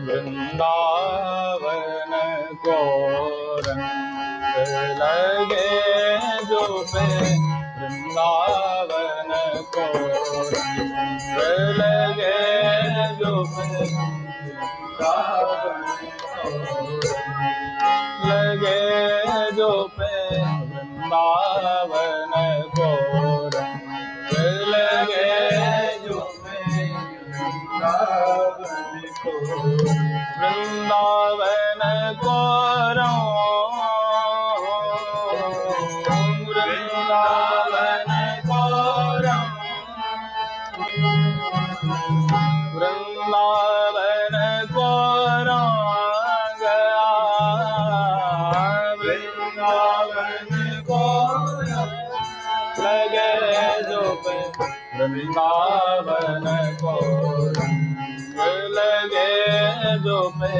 वृंदावन को रंग लगे जो पे, वृंदावन को रंग लगे जो पे, लगे जो पे, वृंदावन को रंग लगे जो पे, वृंदावन को, वृंदावन को वृंदावन को वृंदावन को वृंदावन को लगे जो पे, वृंदावन को लगे जो पे,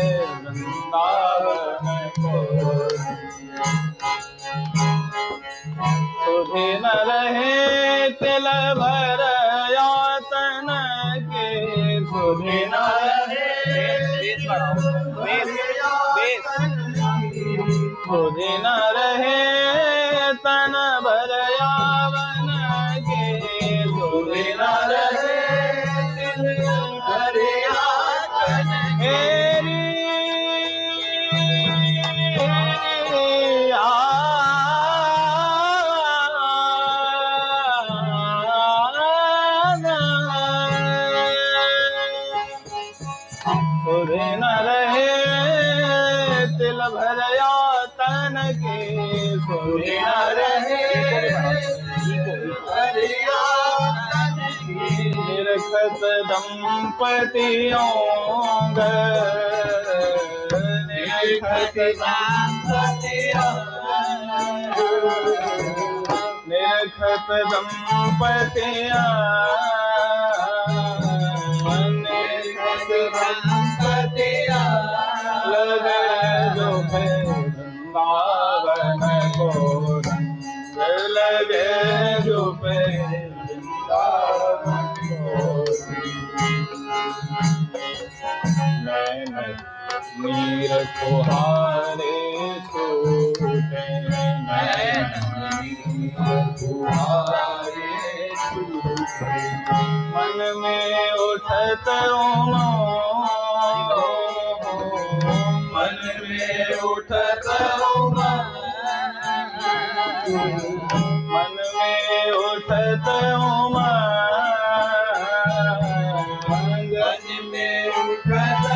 वृंदावन को सुधि न रहे तिल भर यातन के, सुधि न रहे सुधि न रहे तन भर यावन के, सुधि न रहे तिल भर यातन हेरी सुधि न रहे तिल भर यातन के, सुधि न रहे निरखत दंपतियों निरखत दंपतियों निरखत दंपतियां लगे जो पे, वृंदावन को रंग लगे जो पे, वृंदावन को नैन नीर तुम्हारे छूटे, नैन नीर तुम्हारे छूटे, मन में उठत मन में उठत मन में उठत मन में उठत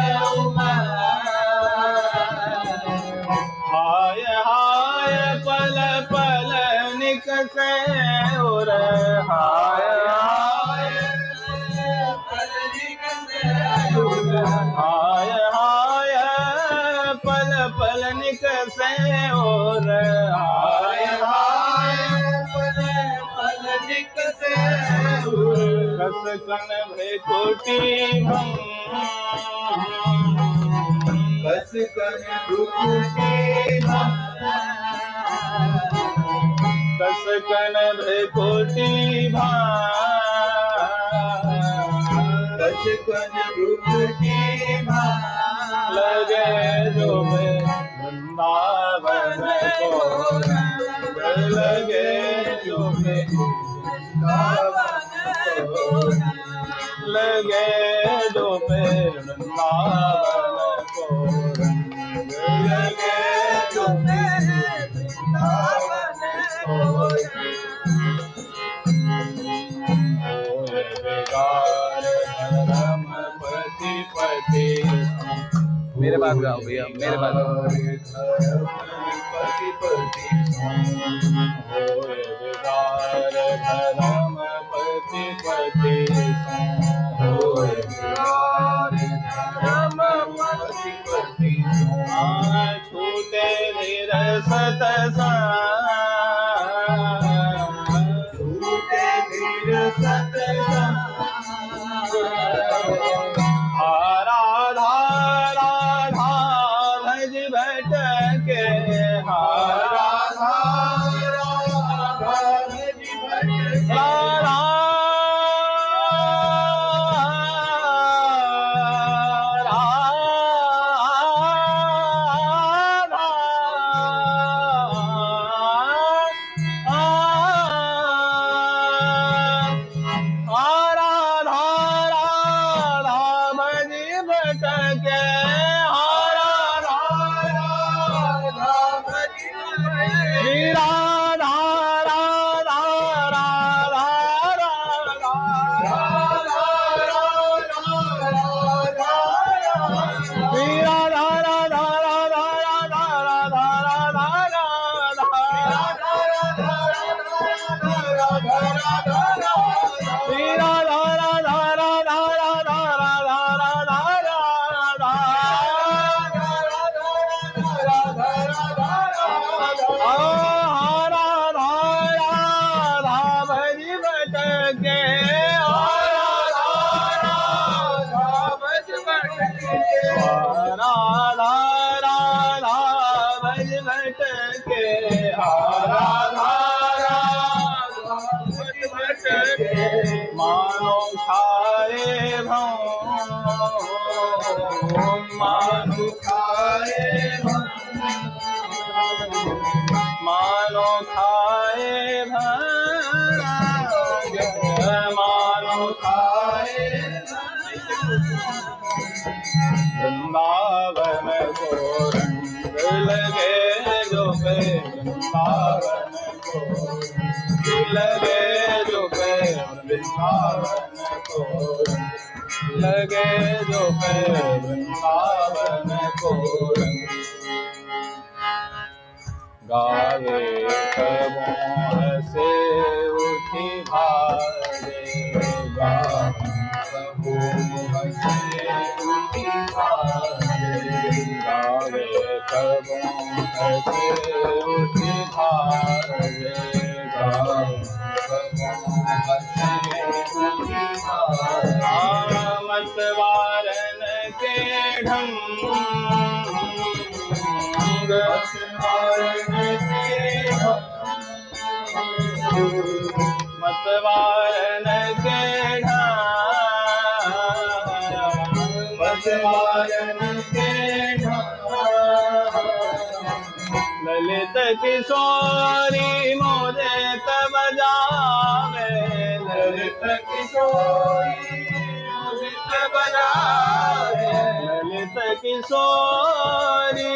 हाय हाय पल पल निकसे और हाय हाय पल निकसे हाय हाय पल पल निकसे और हाय हाय पल पल निकसे रस कन भ्रकुटी भंग रस कन भ्रकुटी भंग रस कन भ्रकुटी भंग रस कन भ्रकुटी भंग लगे जो पे, वृंदावन को लगे जो पे, वृंदावन को लगे जो पे, वृंदावन को लगे जो पे, वृंदावन को धर्म पति पति मेरे पास गाओ भैया, मेरे पास पति पति धर्म पति पति धर्म पति पति छूटे निरसत छूटे फिर सत्संग राधा राधा भज भटके राधा राधा भज भटके राधा मानो खाए मानो खाए मानो खाए मानो खाए वृंदावन को रंग लगे जो पे वृंदावन को लगे जो पे वृंदावन को लगे जो पे वृंदावन को गावे कबों से उठी भारे कबों से उठी भारे गावे कबों से उठी भारे मतवारन के ढंग मतवारन के मतवारन के ललित किशोरी मोदे तब जावे ललित किशोरी मोदे तब जावे ललित किशोरी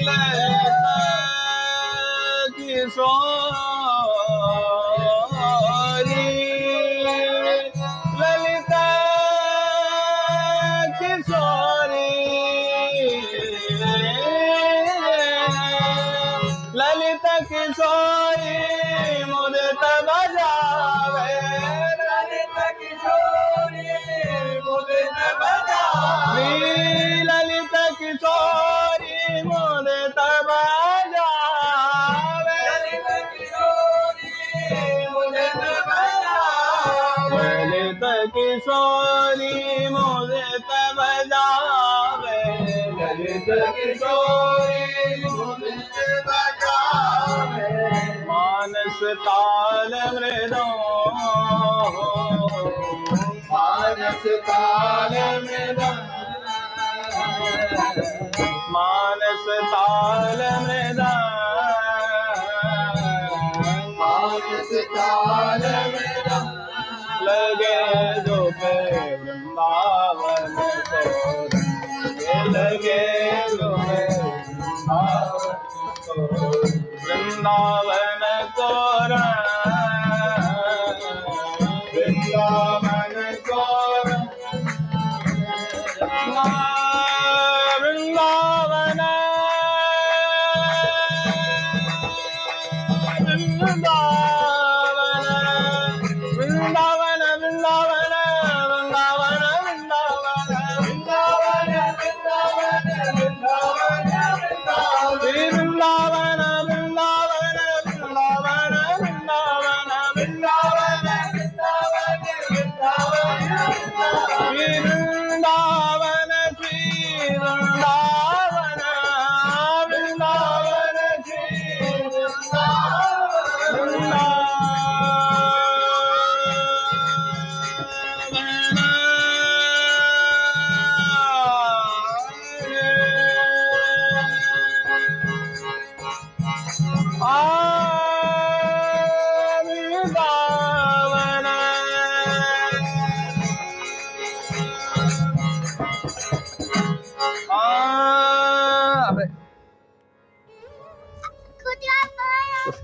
ललित किशोरी ललित किशोरी ललित किशोरी मुझे तब जावे ललित किशोरी मुझे तब जावे ललित किशोरी मुझे तब जावे ललित किशोरी मुझे तब जावे ललित किशोरी मुझे तब जावे ललित किशोरी मुझे तब जावे मानस ताल मृदों मानस ताल मृदों मानस ताल मृदों मानस ताल मृदों लगे जो पे वृंदावन को लगे जो पे वृंदावन को वृंदावन को वृंदावन वृंदावन वृंदावन वृंदावन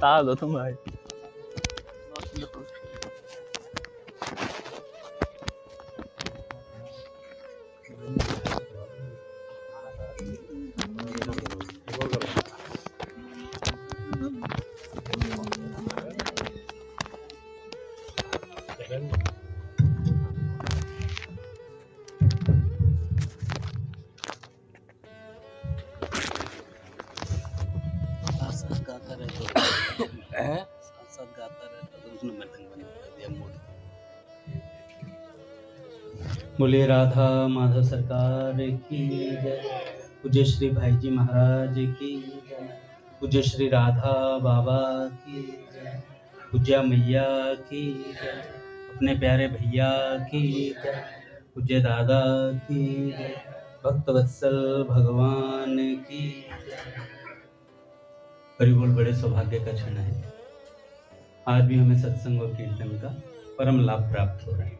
आ दो तुम भाई। बोलिए राधा माधव सरकार की जय। पूज्य श्री भाई जी महाराज की जय। पूज्य श्री राधा बाबा की जय। पूज्य मैया की जय। अपने प्यारे भैया की जय। पूज्य दादा की जय। भक्त वत्सल भगवान की जय। हरि बोल। बड़े सौभाग्य का क्षण है। आज भी हमें सत्संग और कीर्तन का परम लाभ प्राप्त हो रहा है।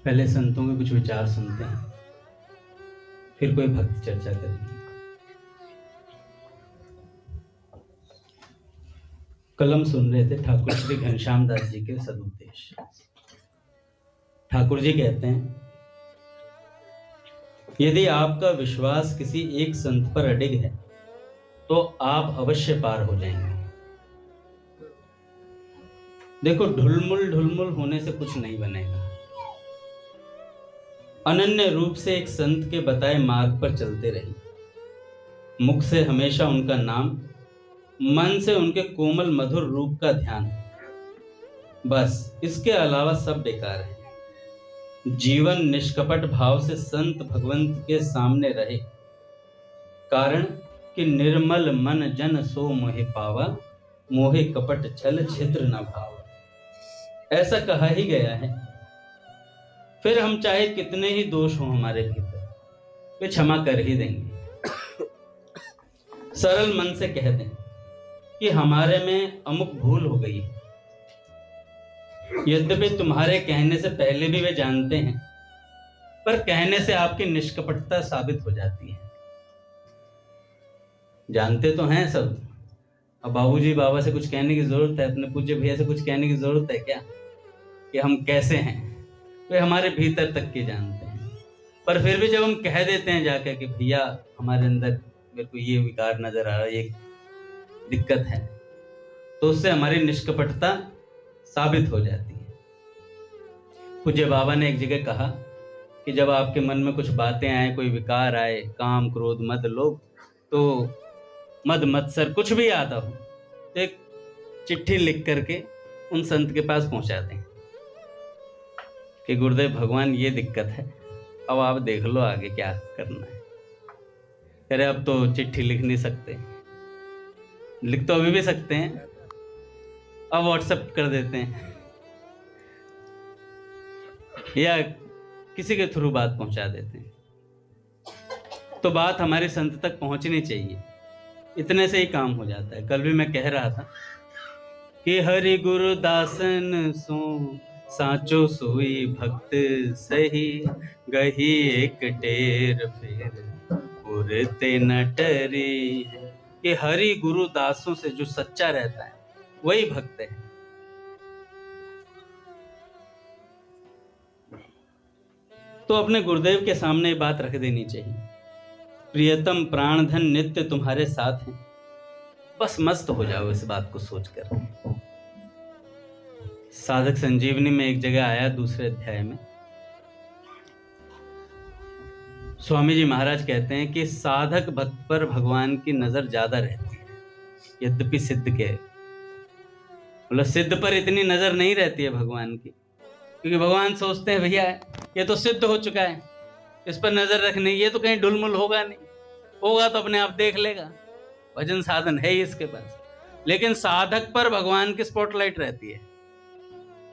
पहले संतों के कुछ विचार सुनते हैं, फिर कोई भक्त चर्चा करेंगे। कल हम सुन रहे थे ठाकुर श्री घनश्याम दास जी के सदुपदेश। ठाकुर जी कहते हैं, यदि आपका विश्वास किसी एक संत पर अडिग है तो आप अवश्य पार हो जाएंगे। देखो, ढुलमुल होने से कुछ नहीं बनेगा। अनन्य रूप से एक संत के बताए मार्ग पर चलते रहिए। मुख से हमेशा उनका नाम, मन से उनके कोमल मधुर रूप का ध्यान, बस इसके अलावा सब बेकार है। जीवन निष्कपट भाव से संत भगवंत के सामने रहे, कारण कि निर्मल मन जन सो मोहे पावा, मोहे कपट छल छिद्र न भावा। ऐसा कहा ही गया है। फिर हम चाहे कितने ही दोष हों हमारे भीतर, वे क्षमा कर ही देंगे। सरल मन से कह दें कि हमारे में अमुक भूल हो गई है। यद्यपि तुम्हारे कहने से पहले भी वे जानते हैं, पर कहने से आपकी निष्कपटता साबित हो जाती है। जानते तो हैं सब। अब बाबूजी बाबा से कुछ कहने की जरूरत है, अपने पूज्य भैया से कुछ कहने की जरूरत है क्या कि हम कैसे हैं? वे हमारे भीतर तक के जानते हैं। पर फिर भी जब हम कह देते हैं जाकर कि भैया हमारे अंदर मेरे को ये विकार नजर आ रहा है, ये दिक्कत है, तो उससे हमारी निष्कपटता साबित हो जाती है। पूज्य बाबा ने एक जगह कहा कि जब आपके मन में कुछ बातें आए, कोई विकार आए, काम क्रोध मद लोभ, तो मद मत्सर कुछ भी आता हो तो एक चिट्ठी लिख करके उन संत के पास पहुंचा दें कि गुरुदेव भगवान ये दिक्कत है, अब आप देख लो आगे क्या करना है। अरे अब तो चिट्ठी लिख नहीं सकते, लिख तो अभी भी सकते हैं, अब व्हाट्सएप कर देते हैं या किसी के थ्रू बात पहुंचा देते हैं। तो बात हमारे संत तक पहुंचनी चाहिए, इतने से ही काम हो जाता है। कल भी मैं कह रहा था कि हरि गुरु दासन सो साचो सोई भक्त सही, गही एक टेर फेर उरते न टरी। कि हरि गुरु दासों से जो सच्चा रहता है वही भक्त है। तो अपने गुरुदेव के सामने ये बात रख देनी चाहिए, प्रियतम प्राणधन नित्य तुम्हारे साथ हैं। बस मस्त हो जाओ इस बात को सोचकर। साधक संजीवनी में एक जगह आया, दूसरे अध्याय में स्वामी जी महाराज कहते हैं कि साधक भक्त पर भगवान की नजर ज्यादा रहती है, यद्यपि सिद्ध के मतलब सिद्ध पर इतनी नजर नहीं रहती है भगवान की, क्योंकि भगवान सोचते हैं भैया ये तो सिद्ध हो चुका है, इस पर नजर रखने, ये तो कहीं ढुलमुल होगा नहीं, होगा तो अपने आप देख लेगा, भजन साधन है ही इसके पास। लेकिन साधक पर भगवान की स्पॉटलाइट रहती है,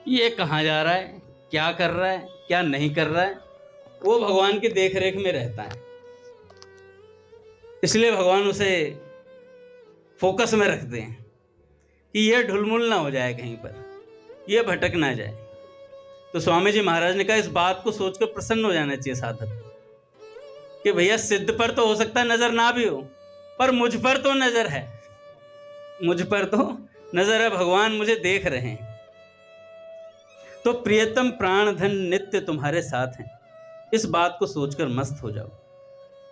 ये कहाँ जा रहा है, क्या कर रहा है, क्या नहीं कर रहा है, वो भगवान की देख रेख में रहता है। इसलिए भगवान उसे फोकस में रखते हैं कि यह ढुलमुल ना हो जाए कहीं पर, यह भटक ना जाए। तो स्वामी जी महाराज ने कहा इस बात को सोचकर प्रसन्न हो जाना चाहिए साधक। कि भैया सिद्ध पर तो हो सकता है नजर ना भी हो, पर मुझ पर तो नजर है, मुझ पर तो नजर है, भगवान मुझे देख रहे हैं। तो प्रियतम प्राण धन नित्य तुम्हारे साथ हैं, इस बात को सोचकर मस्त हो जाओ।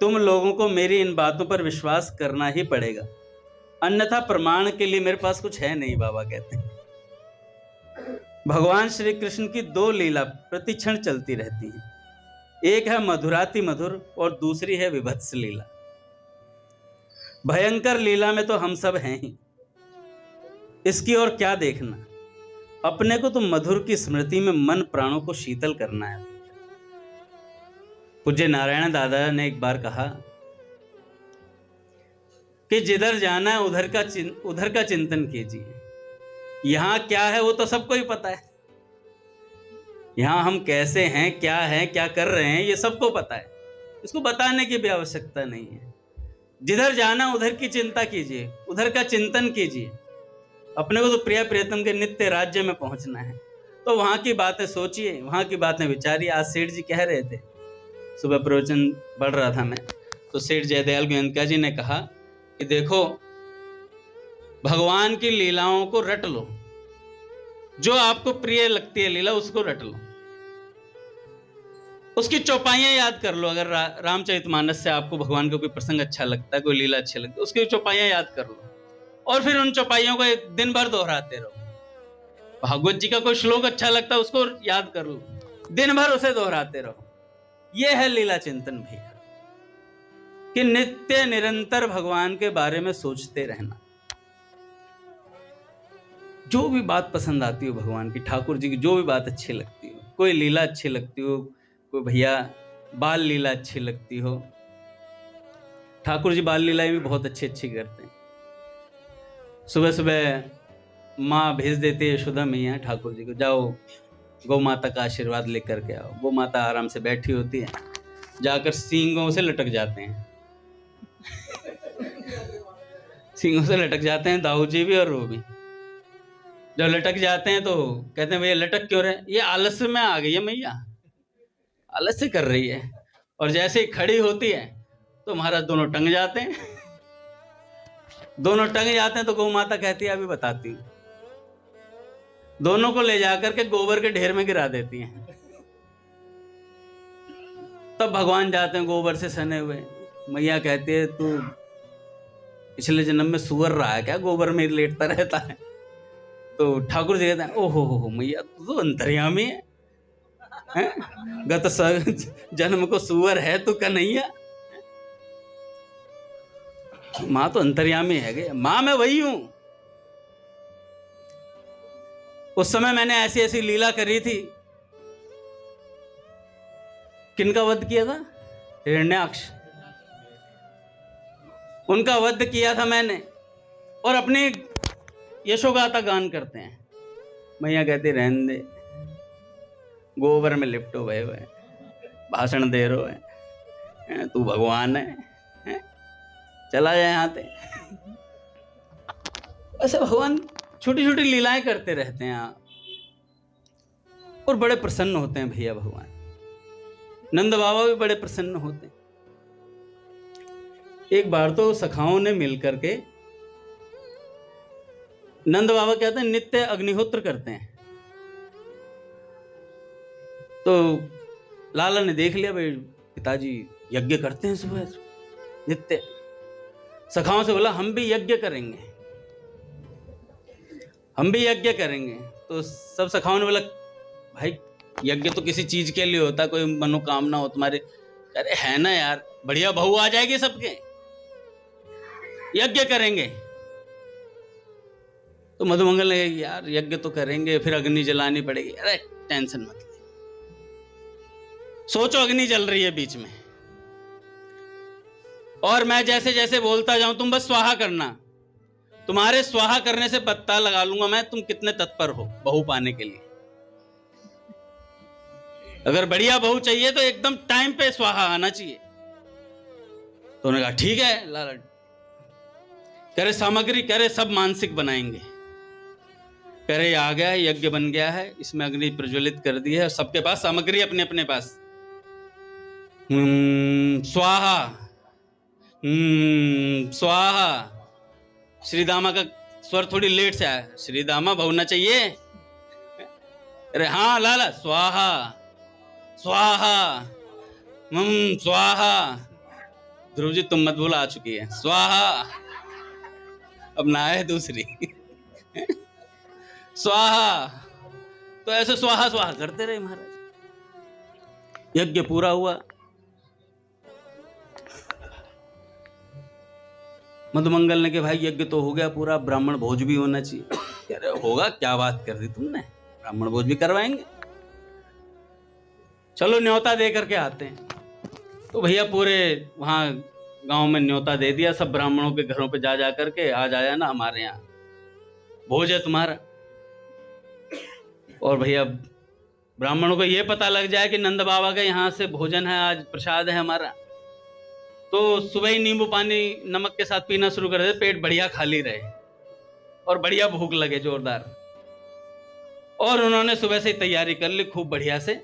तुम लोगों को मेरी इन बातों पर विश्वास करना ही पड़ेगा, अन्यथा प्रमाण के लिए मेरे पास कुछ है नहीं। बाबा कहते हैं भगवान श्री कृष्ण की दो लीला प्रतिक्षण चलती रहती हैं, एक है मधुराति मधुर और दूसरी है विभत्स लीला। भयंकर लीला में तो हम सब हैं ही, इसकी और क्या देखना, अपने को तो मधुर की स्मृति में मन प्राणों को शीतल करना है। पूज्य नारायण दादा ने एक बार कहा कि जिधर जाना है उधर का चिंतन कीजिए। यहां क्या है वो तो सबको ही पता है, यहां हम कैसे हैं, क्या कर रहे हैं, ये सबको पता है, इसको बताने की भी आवश्यकता नहीं है। जिधर जाना उधर की चिंता कीजिए, उधर का चिंतन कीजिए। अपने को तो प्रिय प्रियतम के नित्य राज्य में पहुंचना है, तो वहां की बातें सोचिए, वहां की बातें विचारिए। आज सेठ जी कह रहे थे, सुबह प्रवचन पढ़ रहा था मैं, तो सेठ जयदयाल गोयनका जी ने कहा कि देखो भगवान की लीलाओं को रट लो, जो आपको प्रिय लगती है लीला उसको रट लो, उसकी चौपाइयां याद कर लो। अगर रामचरितमानस से आपको भगवान का कोई प्रसंग अच्छा लगता है, कोई लीला अच्छी लगती है, उसकी चौपाइयां याद कर लो और फिर उन चौपाइयों को एक दिन भर दोहराते रहो। भागवत जी का कोई श्लोक अच्छा लगता है उसको याद कर लो, दिन भर उसे दोहराते रहो। यह है लीला चिंतन भैया, कि नित्य निरंतर भगवान के बारे में सोचते रहना। जो भी बात पसंद आती हो भगवान की, ठाकुर जी की जो भी बात अच्छी लगती हो, कोई लीला अच्छी लगती हो, कोई भैया बाल लीला अच्छी लगती हो, ठाकुर जी बाल लीलाएं भी बहुत अच्छी अच्छी करते हैं। सुबह सुबह माँ भेज देती है यशोदा मैया ठाकुर जी को, जाओ गौ माता का आशीर्वाद लेकर के आओ। गौ माता आराम से बैठी होती है, जाकर सींगों से लटक जाते हैं सींगों से लटक जाते हैं दाऊ जी भी और वो भी। जब लटक जाते हैं तो कहते हैं भैया लटक क्यों रहे? ये आलस्य में आ गई है मैया, आलस्य कर रही है। और जैसे ही खड़ी होती है तो महाराज दोनों टंग जाते हैं दोनों टंग जाते हैं। तो गौ माता कहती है अभी बताती हूँ, दोनों को ले जाकर के गोबर के ढेर में गिरा देती हैं। तब भगवान जाते हैं गोबर से सने हुए। मैया कहती है तू पिछले जन्म में सुअर रहा है क्या, गोबर में लेटता रहता है? तो ठाकुर जी कहते हैं ओहो हो मैया तू तो अंतर्यामी है, गत जन्म को सुअर है तू कन्हैया। माँ तो अंतर्यामी है, माँ मैं वही हूं। उस समय मैंने ऐसी ऐसी लीला करी थी। किनका वध किया था? हिरण्याक्ष, उनका वध किया था मैंने। और अपनी यशोगाथा गान करते हैं। मैया कहती रहने दे, गोबर में लिपटो भय हुए, भाषण दे रो है, तू भगवान है, चला जाए यहाँ से। ऐसे भगवान छोटी छोटी लीलाएं करते रहते हैं और बड़े प्रसन्न होते हैं भैया भगवान। नंद बाबा भी बड़े प्रसन्न होते हैं। एक बार तो सखाओं ने मिलकर के, नंद बाबा कहते हैं नित्य अग्निहोत्र करते हैं। तो लाला ने देख लिया भाई पिताजी यज्ञ करते हैं सुबह नित्य। सखाओं से बोला हम भी यज्ञ करेंगे, हम भी यज्ञ करेंगे। तो सब सखाओं ने बोला भाई यज्ञ तो किसी चीज के लिए होता, कोई मनोकामना हो तुम्हारे। अरे है ना यार, बढ़िया बहू आ जाएगी सबके, यज्ञ करेंगे। तो मधुमंगल ने यार यज्ञ तो करेंगे, फिर अग्नि जलानी पड़ेगी। अरे टेंशन मत ले, सोचो अग्नि जल रही है बीच में, और मैं जैसे जैसे बोलता जाऊं तुम बस स्वाहा करना। तुम्हारे स्वाहा करने से पता लगा लूंगा मैं तुम कितने तत्पर हो बहू पाने के लिए। अगर बढ़िया बहू चाहिए तो एकदम टाइम पे स्वाहा आना चाहिए। तो उन्होंने कहा ठीक है लाला। कह रहे सामग्री, कह रहे सब मानसिक बनाएंगे। कह रहे आ गया है, यज्ञ बन गया है, इसमें अग्नि प्रज्वलित कर दी है, सबके पास सामग्री अपने अपने पास। स्वाहा, स्वाहा। श्रीदामा का स्वर थोड़ी लेट से आया। श्रीदामा भवना चाहिए? अरे हाँ लाला, स्वाहा स्वाहा, स्वाहा। ध्रुव जी तुम मत बोला, आ चुकी है स्वाहा, अब ना है दूसरी। स्वाहा। तो ऐसे स्वाहा स्वाहा करते रहे महाराज। यज्ञ पूरा हुआ। मधुमंगल ने कहा भाई यज्ञ तो हो गया पूरा, ब्राह्मण भोज भी होना चाहिए। अरे होगा, क्या बात कर दी तुमने, ब्राह्मण भोज भी करवाएंगे, चलो न्योता दे करके आते हैं। तो भैया पूरे वहां गांव में न्योता दे दिया, सब ब्राह्मणों के घरों पे जा जा करके, आज आया ना हमारे यहाँ भोज है तुम्हारा। और भैया ब्राह्मणों को ये पता लग जाए कि नंद बाबा का यहाँ से भोजन है, आज प्रसाद है हमारा, तो सुबह ही नींबू पानी नमक के साथ पीना शुरू कर दे, पेट बढ़िया खाली रहे और बढ़िया भूख लगे जोरदार। और उन्होंने सुबह से ही तैयारी कर ली खूब बढ़िया से,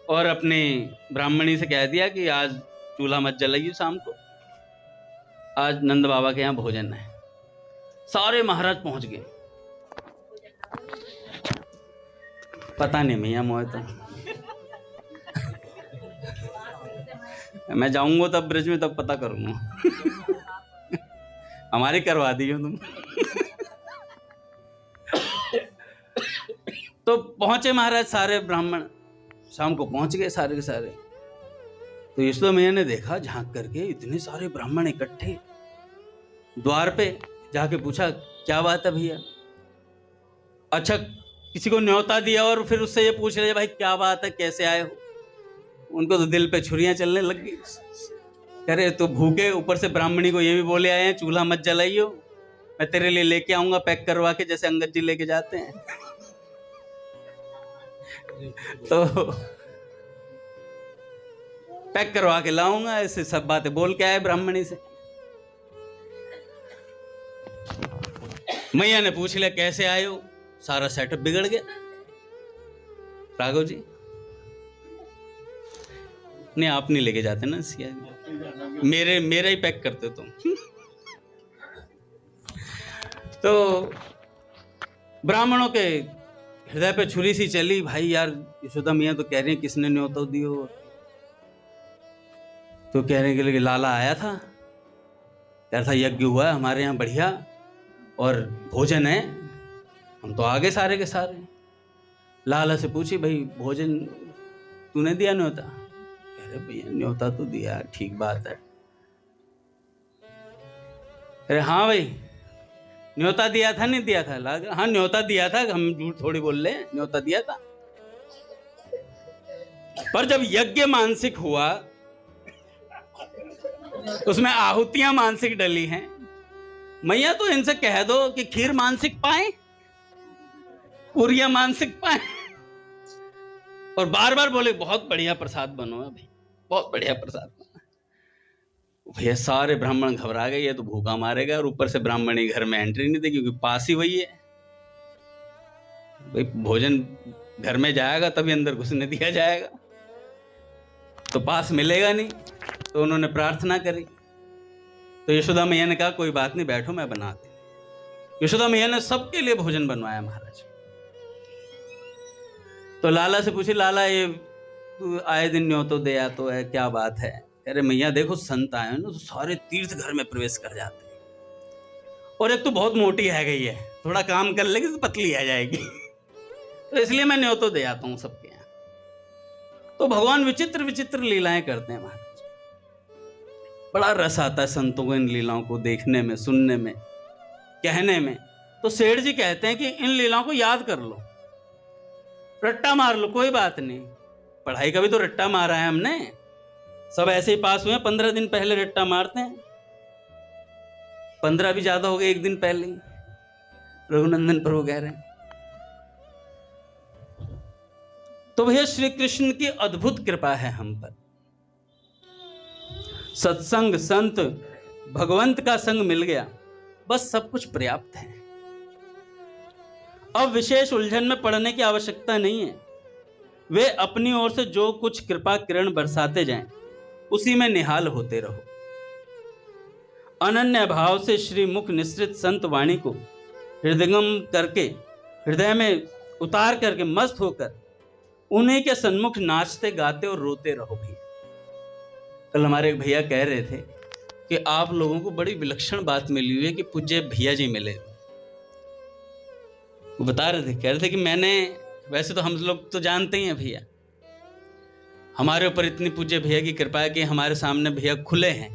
और अपनी ब्राह्मणी से कह दिया कि आज चूल्हा मत जलाइए शाम को, आज नंद बाबा के यहाँ भोजन है। सारे महाराज पहुंच गए। पता नहीं भैया मोए तो मैं जाऊंगा तब ब्रिज में, तब पता करूंगा। हमारी करवा दी हो तुम। तो पहुंचे महाराज सारे ब्राह्मण, शाम को पहुंच गए सारे के सारे। तो यशोदा मैया ने देखा झांक करके इतने सारे ब्राह्मण इकट्ठे द्वार पे, जाके पूछा क्या बात है भैया। अच्छा किसी को न्योता दिया और फिर उससे ये पूछ रहे भाई क्या बात है, कैसे आए हो। उनको तो दिल पे छुरियां चलने लग गई। कह रहे तो भूखे, ऊपर से ब्राह्मणी को ये भी बोले आए हैं चूल्हा मत जलाइयो, मैं तेरे लिए लेके आऊंगा पैक करवा के, जैसे अंगद जी लेके जाते हैं। तो पैक करवा के लाऊंगा, ऐसे सब बातें बोल के आए ब्राह्मणी से। मैया ने पूछ लिया कैसे आए हो, सारा सेटअप बिगड़ गया। राघव जी नहीं, आप नहीं लेके जाते ना सिया, मेरा ही पैक करते तुम। तो ब्राह्मणों के हृदय पे छुरी सी चली, भाई यार यशोदा मियाँ तो कह रही है किसने न्योता दियो। तो कहने के लिए लाला आया था, कह रहा था यज्ञ हुआ है हमारे यहाँ बढ़िया और भोजन है, हम तो आगे सारे के सारे। लाला से पूछी भाई भोजन तूने दिया न्योता? कह रहे भैया न्योता तो दिया, ठीक बात है। अरे हाँ भाई न्योता दिया था नहीं दिया था? लाला हाँ न्योता दिया था, हम झूठ थोड़ी बोल रहे, न्योता दिया था। पर जब यज्ञ मानसिक हुआ उसमें आहुतियां मानसिक डली हैं, मैया तो इनसे कह दो कि खीर मानसिक पाए, पूरियां मानसिक पाए। और बार बार बोले बहुत बढ़िया प्रसाद बनो है भाई, बहुत बढ़िया प्रसाद बनो। भैया सारे ब्राह्मण घबरा गए, ये तो भूखा मारेगा, और ऊपर से ब्राह्मणी घर में एंट्री नहीं दी क्योंकि पास ही वही है भाई, भोजन घर में जाएगा तभी अंदर घुसने दिया जाएगा, तो पास मिलेगा नहीं। तो उन्होंने प्रार्थना करी। तो यशोदा मैया ने कहा कोई बात नहीं बैठो मैं बनाती। यशोदा मैया ने सबके लिए भोजन बनवाया महाराज। तो लाला से पूछी लाला ये तू आए दिन न्योतो दे तो है, क्या बात है? अरे मैया देखो संत आए ना तो सारे तीर्थ घर में प्रवेश कर जाते हैं, और एक तो बहुत मोटी है गई है, थोड़ा काम कर लेगी तो पतली आ जाएगी। तो इसलिए मैं न्योतो दे आता हूं सबके यहाँ। तो भगवान विचित्र विचित्र लीलाएं करते हैं महाराज, बड़ा रस आता है संतों को इन लीलाओं को देखने में, सुनने में, कहने में। तो सेठ जी कहते हैं कि इन लीलाओं को याद कर लो, रट्टा मार लो, कोई बात नहीं, पढ़ाई का भी तो रट्टा मारा है हमने, सब ऐसे ही पास हुए। 15 दिन पहले रट्टा मारते हैं, 15 भी ज्यादा हो गए, एक दिन पहले ही रघुनंदन प्रभु कह रहे हैं। तो भैया श्री कृष्ण की अद्भुत कृपा है हम पर, सत्संग संत भगवंत का संग मिल गया, बस सब कुछ पर्याप्त है। अब विशेष उलझन में पड़ने की आवश्यकता नहीं है, वे अपनी ओर से जो कुछ कृपा किरण बरसाते जाएं उसी में निहाल होते रहो। अनन्य भाव से श्री मुख निश्रित संत वाणी को हृदयंगम करके, हृदय में उतार करके मस्त होकर उन्हीं के सन्मुख नाचते गाते और रोते रहो भैया। कल हमारे एक भैया कह रहे थे कि आप लोगों को बड़ी विलक्षण बात मिली हुई है कि पूज्य भैया जी मिले। वो बता रहे थे, कह रहे थे कि मैंने, वैसे तो हम लोग तो जानते ही हैं भैया, हमारे ऊपर इतनी पूज्य भैया की कृपा है कि हमारे सामने भैया खुले हैं।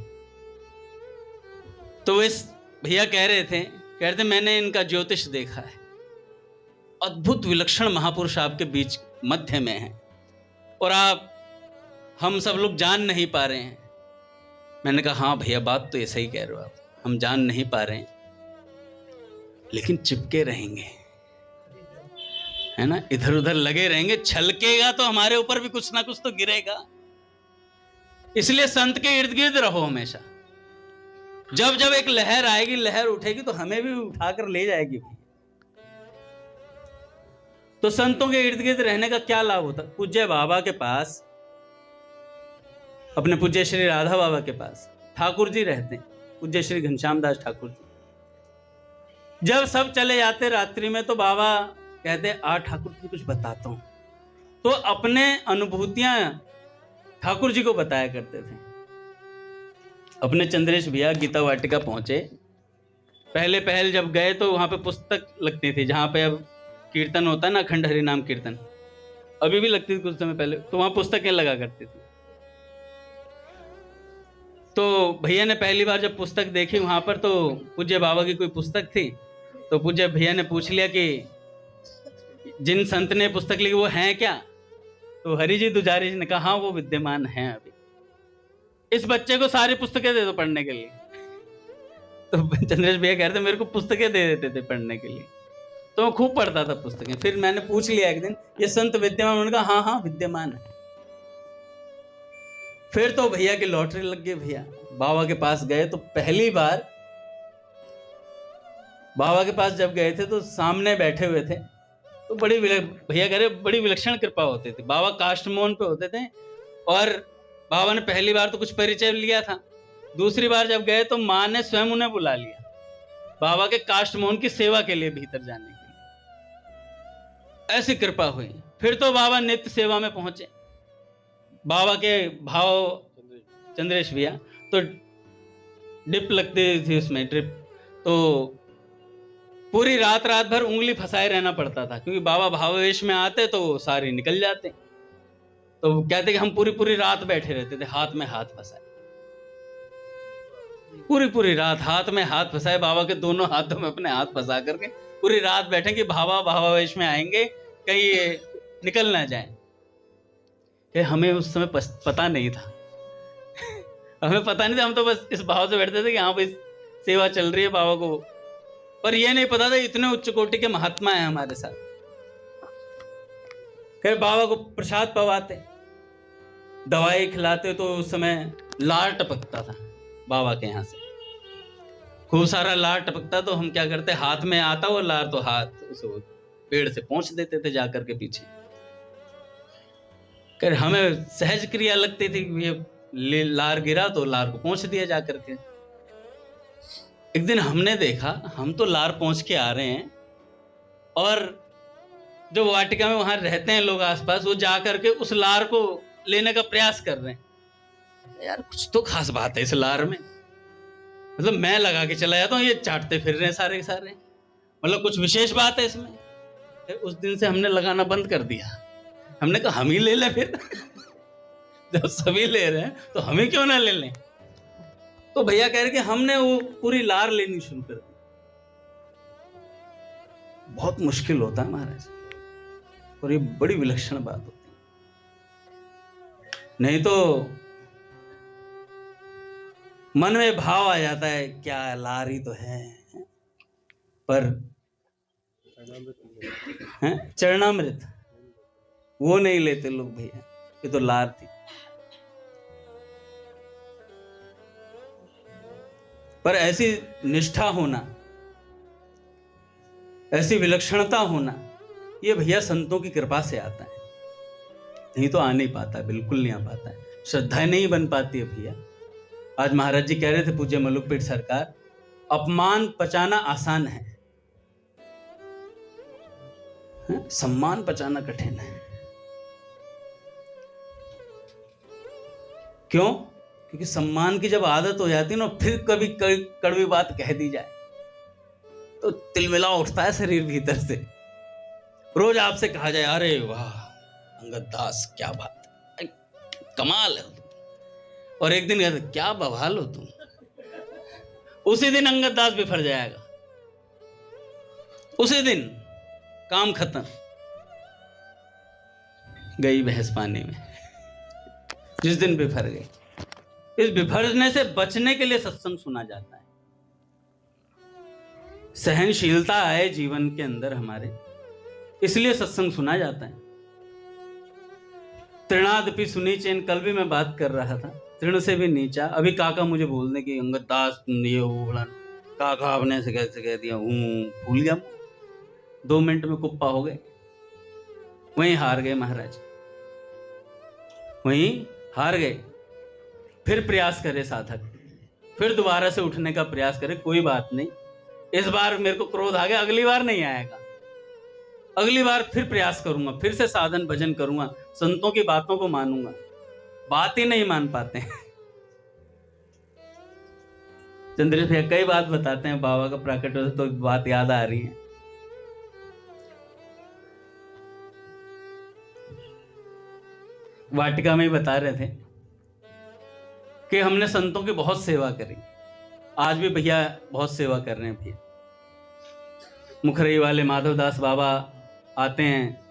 तो इस भैया कह रहे थे मैंने इनका ज्योतिष देखा है, अद्भुत विलक्षण महापुरुष आपके बीच मध्य में है और आप, हम सब लोग जान नहीं पा रहे हैं। मैंने कहा हाँ भैया, बात तो ये सही कह रहे हो आप, हम जान नहीं पा रहे हैं लेकिन चिपके रहेंगे, है ना, इधर उधर लगे रहेंगे, छलकेगा तो हमारे ऊपर भी कुछ ना कुछ तो गिरेगा। इसलिए संत के इर्द गिर्द रहो हमेशा। जब जब एक लहर आएगी, लहर उठेगी तो हमें भी उठाकर ले जाएगी। तो संतों के इर्द गिर्द रहने का क्या लाभ होता? पूज्य बाबा के पास, अपने पूज्य श्री राधा बाबा के पास ठाकुर जी रहते हैं, पूज्य श्री घनश्याम दास ठाकुर जी। जब सब चले जाते रात्रि में तो बाबा कहते आ ठाकुर जी कुछ बताता हूं, तो अपने अनुभूतियां ठाकुर जी को बताया करते थे। अपने चंद्रेश भैया गीता वाटिका पहुंचे, पहले पहल जब गए तो वहां पे पुस्तक लगती थी, जहां पे अब कीर्तन होता है ना, अखंड हरि नाम कीर्तन, अभी भी लगती थी कुछ समय पहले, तो वहां पुस्तकें लगा करती थी। तो भैया ने पहली बार जब पुस्तक देखी वहां पर, तो पूज्य बाबा की कोई पुस्तक थी, तो पूज्य भैया ने पूछ लिया कि जिन संत ने पुस्तक लिखी वो हैं क्या? तो हरि जी दुजारी जी ने कहा हाँ वो विद्यमान हैं अभी, इस बच्चे को सारी पुस्तकें दे दो पढ़ने के लिए। तो चंद्रेश भैया कह रहे थे मेरे को पुस्तकें दे देते थे पढ़ने के लिए, तो मैं खूब पढ़ता था पुस्तकें। फिर मैंने पूछ लिया एक दिन, ये संत विद्यमान? उन्होंने कहा हाँ हाँ विद्यमान है। फिर तो भैया की लॉटरी लग गई। भैया बाबा के पास गए तो पहली बार बाबा के पास जब गए थे तो सामने बैठे हुए थे, तो भैया कह रहे बड़ी विलक्षण कृपा होती थी। बाबा काष्ठमोहन पे होते थे और बाबा ने पहली बार तो कुछ परिचय लिया था, दूसरी बार जब गए तो माँ ने स्वयं उन्हें बुला लिया बाबा के काष्ठमोहन की सेवा के लिए भीतर जाने के लिए। ऐसी कृपा हुई। फिर तो बाबा नित्य सेवा में पहुंचे। बाबा के भाव चंद्रेश भैया तो डिप लगती थी उसमें, ड्रिप, तो पूरी रात भर उंगली फंसाए रहना पड़ता था, क्योंकि बाबा भावावेश में आते तो सारे निकल जाते। तो कहते कि हम पूरी रात बैठे रहते थे हाथ में हाथ फंसाए, पूरी रात हाथ में हाथ फंसाए, बाबा के दोनों हाथों में अपने हाथ फंसा करके पूरी रात बैठे कि बाबा भावावेश में आएंगे कहीं निकल ना जाए। हमें उस समय पता नहीं था हमें पता नहीं था, हम तो बस इस भाव से बैठते थे कि हाँ भाई सेवा चल रही है बाबा को, पर यह नहीं पता था इतने उच्च कोटि के महात्मा है हमारे साथ। फिर बाबा को प्रसाद पवाते, दवाई खिलाते, तो उस समय लार टपकता था बाबा के यहाँ से, खूब सारा लार टपकता। तो हम क्या करते, हाथ में आता वो लार तो हाथ उस पेड़ से पोंछ देते थे जाकर के पीछे। कर हमें सहज क्रिया लगती थी, ये लार गिरा तो लार को पोंछ दिया जाकर के। एक दिन हमने देखा, हम तो लार पहुंच के आ रहे हैं और जो वाटिका में वहां रहते हैं लोग आसपास, वो जाकर के उस लार को लेने का प्रयास कर रहे हैं। यार कुछ तो खास बात है इस लार में, मतलब मैं लगा के चला जाता हूँ, ये चाटते फिर रहे हैं सारे सारे, मतलब कुछ विशेष बात है इसमें। फिर उस दिन से हमने लगाना बंद कर दिया। हमने कहा हम ही ले लें फिर जब सभी ले रहे हैं तो हम ही क्यों ना ले लें। तो भैया कह रहे कि हमने वो पूरी लार लेनी शुरू कर दी। बहुत मुश्किल होता है महाराज, और ये बड़ी विलक्षण बात होती है। नहीं तो मन में भाव आ जाता है क्या लार ही तो है, पर चरणामृत वो नहीं लेते लोग भैया, ये तो लार थी। पर ऐसी निष्ठा होना, ऐसी विलक्षणता होना, ये भैया संतों की कृपा से आता है, नहीं तो आ नहीं पाता, बिल्कुल नहीं आ पाता है। श्रद्धा नहीं बन पाती है भैया। आज महाराज जी कह रहे थे पूज्य मलुकपीठ सरकार, अपमान पचाना आसान है, सम्मान पचाना कठिन है। क्यों? क्योंकि सम्मान की जब आदत हो जाती है ना, फिर कभी कड़वी बात कह दी जाए तो तिलमिला उठता है शरीर भीतर से। रोज आपसे कहा जाए, अरे वाह अंगद दास क्या बात, कमाल है, और एक दिन कहते क्या बवाल हो तुम, उसी दिन अंगद दास बिफर जाएगा, उसी दिन काम खत्म, गई भैंस पानी में। जिस दिन बिफर गई। इस बिफरने से बचने के लिए सत्संग सुना जाता है, सहनशीलता आए जीवन के अंदर हमारे, इसलिए सत्संग सुना जाता है। तृणादपि सुनी चैन, कल भी मैं बात कर रहा था, तृण से भी नीचा। अभी काका मुझे बोलने की अंगद दास ये हो बोला, काका आपने से कैसे कह दिया, भूल गया, 2 मिनट में कुप्पा हो गए, वहीं हार गए महाराज, वहीं हार गए। फिर प्रयास करे साधक, फिर दोबारा से उठने का प्रयास करे, कोई बात नहीं, इस बार मेरे को क्रोध आ गया, अगली बार नहीं आएगा, अगली बार फिर प्रयास करूंगा, फिर से साधन भजन करूंगा, संतों की बातों को मानूंगा। बात ही नहीं मान पाते हैं। चंद्रेश भैया कई बात बताते हैं, बाबा का प्राकट हो तो बात याद आ रही है। वाटिका में ही बता रहे थे कि हमने संतों की बहुत सेवा करी, आज भी भैया बहुत सेवा कर रहे हैं। भैया मुखरई वाले माधवदास बाबा आते हैं,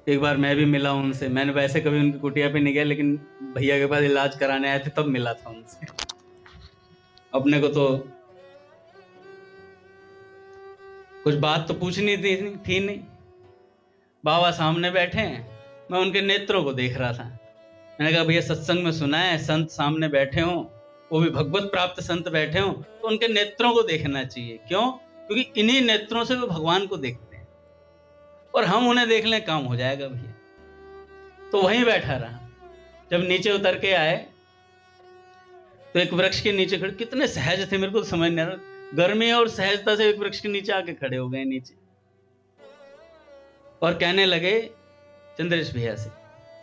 एक बार मैं भी मिला उनसे, मैंने वैसे कभी उनकी कुटिया पे नहीं गया, लेकिन भैया के पास इलाज कराने आए थे तब मिला था उनसे। अपने को तो कुछ बात तो पूछनी थी नहीं, बाबा सामने बैठे हैं, मैं उनके नेत्रों को देख रहा था। मैंने कहा भैया सत्संग में सुना है, संत सामने बैठे हों, वो भी भगवत प्राप्त संत बैठे हों, तो उनके नेत्रों को देखना चाहिए। क्यों? क्योंकि इन्हीं नेत्रों से वो भगवान को देखते हैं, और हम उन्हें देख लें काम हो जाएगा भैया। तो वहीं बैठा रहा। जब नीचे उतर के आए तो एक वृक्ष के नीचे खड़े, कितने सहज थे, मेरे को समझ नहीं आ रहा, गर्मी और सहजता से एक वृक्ष के नीचे आके खड़े हो गए नीचे, और कहने लगे चंद्रेश भैया से,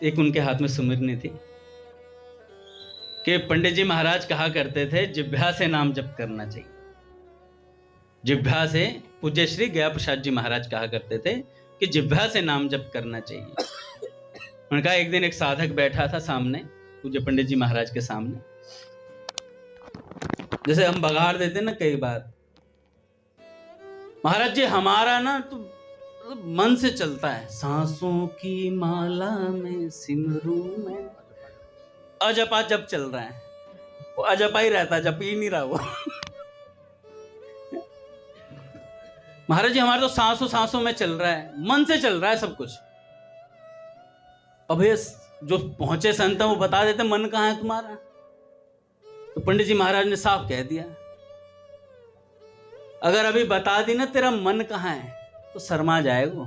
एक उनके हाथ में सुमिरनी थी कि पंडित जी महाराज कहा करते थे जिह्वा से नाम जप करना चाहिए, जिह्वा से। पूज्य श्री गया प्रसाद जी महाराज कहा करते थे कि जिह्वा से नाम जप करना चाहिए। उन्होंने कहा एक दिन एक साधक बैठा था सामने, पूज्य पंडित जी महाराज के सामने, जैसे हम बघाड़ देते ना कई बार, महाराज जी हमारा ना तो मन से चलता है, सांसों की माला में सिमरू में, अजपा जप चल रहा है, वो अजपा ही रहता, जप ही नहीं रहा वो। महाराज जी हमारे तो सांसों सांसों में चल रहा है, मन से चल रहा है सब कुछ। अब ये जो पहुंचे संत वो बता देते मन कहाँ है तुम्हारा, तो पंडित जी महाराज ने साफ कह दिया, अगर अभी बता दी ना तेरा मन कहाँ है तो शर्मा जाएगा,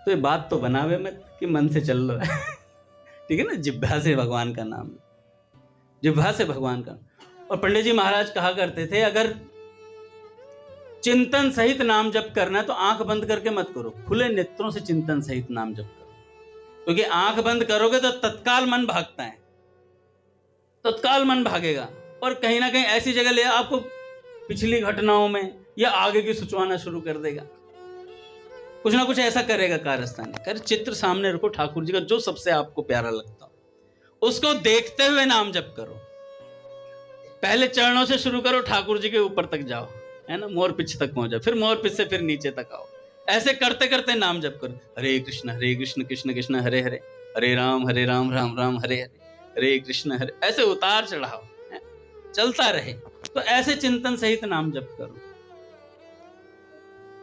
तो ये बात तो बनावे मत कि मन से चल रहा है। ठीक है ना, जिह्वा से भगवान का नाम, जिह्वा से भगवान का। और पंडित जी महाराज कहा करते थे अगर चिंतन सहित नाम जप करना है तो आंख बंद करके मत करो, खुले नेत्रों से चिंतन सहित नाम जप करो, क्योंकि आंख बंद करोगे तो तत्काल मन भागता है, तत्काल मन भागेगा, और कहीं ना कहीं ऐसी जगह ले आपको पिछली घटनाओं में या आगे की सोचवाना शुरू कर देगा, कुछ ना कुछ ऐसा करेगा कारस्तानी। कर चित्र सामने रखो ठाकुर जी का, जो सबसे आपको प्यारा लगता हो, उसको देखते हुए नाम जप करो। पहले चरणों से शुरू करो, ठाकुर जी के ऊपर तक जाओ, है ना, मोर पिच तक पहुंचो, फिर मोर पिच से फिर नीचे तक आओ, ऐसे करते करते नाम जप करो। हरे कृष्ण कृष्ण कृष्ण हरे हरे, हरे राम राम राम हरे हरे, हरे कृष्ण हरे, ऐसे उतार चढ़ाओ चलता रहे। तो ऐसे चिंतन सहित नाम जप करो।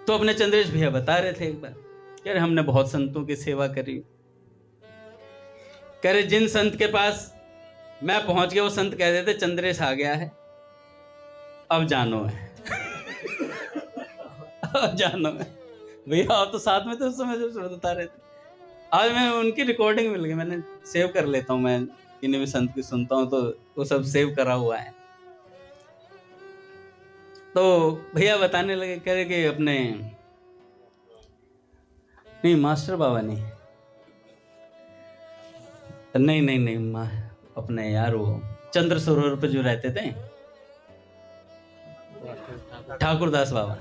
तो अपने चंद्रेश भैया बता रहे थे एक बार, कह रहे हमने बहुत संतों की सेवा करी, कह रहे जिन संत के पास मैं पहुंच गया वो संत कह देते चंद्रेश आ गया है, अब जानो है। अब जानो है भैया, आप तो साथ में थे उस समय जो बता रहे थे, आज मैं उनकी रिकॉर्डिंग मिल गई, मैंने सेव कर लेता हूँ, मैं किन्हीं भी संत की सुनता हूँ तो वो सब सेव करा हुआ है। तो भैया बताने लगे, कह रहे कि अपने नहीं मास्टर बाबा नहीं, नहीं नहीं नहीं अपने यार वो चंद्र सरोवर पे जो रहते थे, ठाकुरदास बाबा,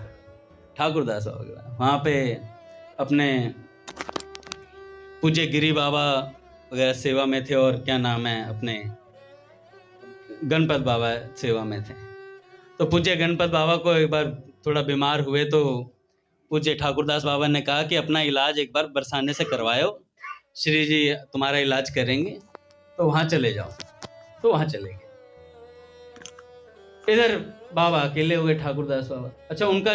ठाकुरदास बाबा वहां पे अपने पूज्य गिरी बाबा वगैरह सेवा में थे, और क्या नाम है अपने गणपत बाबा सेवा में थे। तो पूज्य गणपत बाबा को एक बार थोड़ा बीमार हुए तो पूज्य ठाकुरदास बाबा ने कहा कि अपना इलाज एक बार बरसाने से करवाओ, श्री जी तुम्हारा इलाज करेंगे, तो वहां चले जाओ। तो वहां चले गए। इधर बाबा अकेले हो गए, ठाकुरदास बाबा। अच्छा, उनका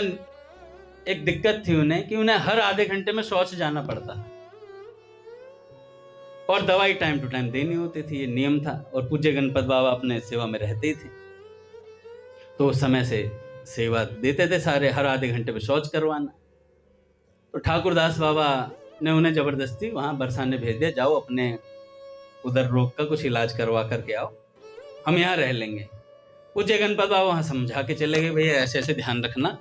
एक दिक्कत थी उन्हें कि उन्हें हर आधे घंटे में शौच जाना पड़ता, और दवाई टाइम टू टाइम देनी होती थी, ये नियम था। और पूज्य गणपत बाबा अपने सेवा में रहते ही थे, तो उस समय से सेवा देते थे सारे, हर आधे घंटे में शौच करवाना। तो ठाकुरदास बाबा ने उन्हें जबरदस्ती वहां बरसाने भेज दिया, जाओ अपने उधर रोग का कुछ इलाज करवा करके आओ, हम यहाँ रह लेंगे। पूज्य गणपत बाबा वहां समझा के चले गए, भैया ऐसे ऐसे ध्यान रखना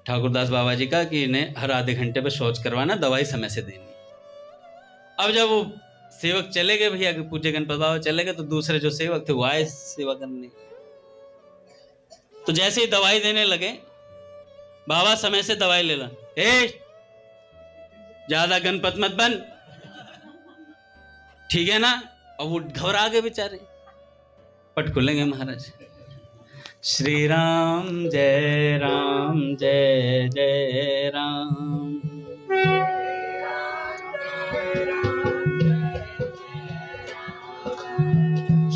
ठाकुरदास बाबा जी का कि इन्हें हर आधे घंटे पे शौच करवाना, दवाई समय से देनी। अब जब वो सेवक चले गए भैया, पूज्य गणपत बाबा चले गए, तो दूसरे जो सेवक थे वो आए सेवा करने। तो जैसे ही दवाई देने लगे, बाबा समय से दवाई ले ला, ज्यादा गणपत मत बन, ठीक है ना। और वो घबरा गए बेचारे, पट खुलेंगे महाराज। श्री राम जय राम जय जय राम,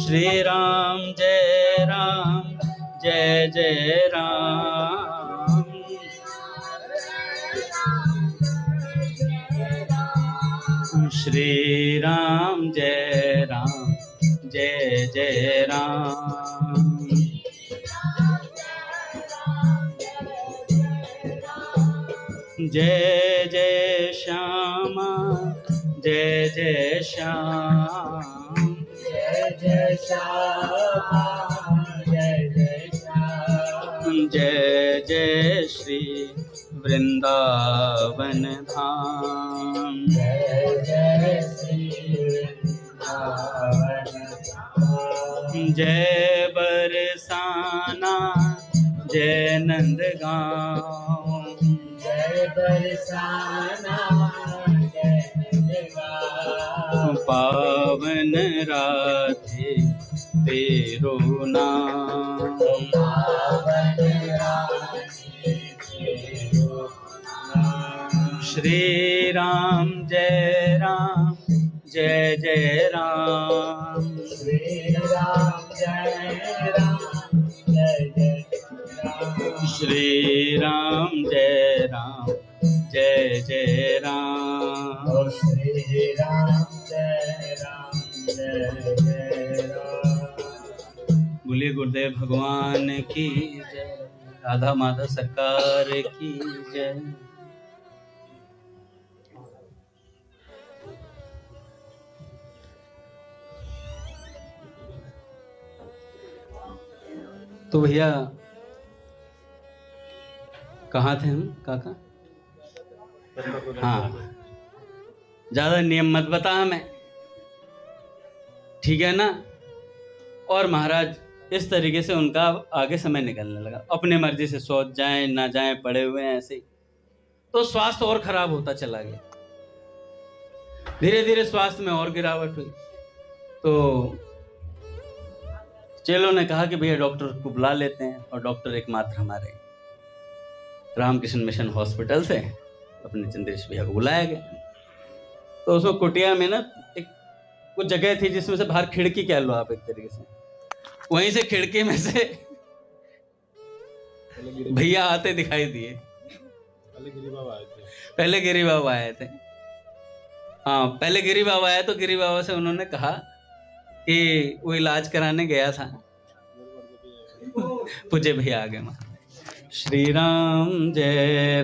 श्री राम जय राम जय जय राम, श्री राम जय राम जय जय राम, जय जय श्यामा जय जय श्याम, जय जय श्यामा जय जय श्याम, जय जय श्री वृंदावन धाम, जय जय श्री वृंदावन धाम, जय बरसाना जय नंदगांव, जय बरसाना जय नंदगांव, पावन राधे तेरो नाम, पावन राधे तेरो नाम, श्री राम जय राम जय जय राम, श्री राम जय राम जय जय राम, श्री राम जय राम जय जय राम, श्री राम जय राम। बोलिए गुरुदेव भगवान की जय, राधा माधव सरकार की जय। तो भैया कहाँ थे हम काका? हाँ, ज्यादा नियम मत बता हमें, ठीक है ना। और महाराज इस तरीके से उनका आगे समय निकलने लगा, अपने मर्जी से सोच जाएं ना जाएं, पड़े हुए हैं ऐसे ही। तो स्वास्थ्य और खराब होता चला गया, धीरे धीरे स्वास्थ्य में और गिरावट हुई। तो चेलों ने कहा कि भैया डॉक्टर को बुला लेते हैं, और डॉक्टर एकमात्र हमारे रामकृष्ण मिशन हॉस्पिटल से अपने चंद्रेश भैया को बुलाया गया। तो उसमें कुटिया में ना एक कुछ जगह थी जिसमें से बाहर खिड़की कह लो आप एक तरीके से, वहीं से खिड़की में से भैया आते दिखाई दिए। पहले गिरी बाबा आए थे। हाँ, पहले गिरी बाबा आए तो गिरी बाबा से उन्होंने कहा कि वो इलाज कराने गया था, पूज्य भैया आ गए। श्री राम जय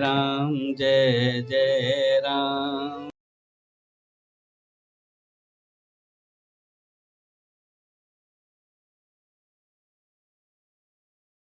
जय राम,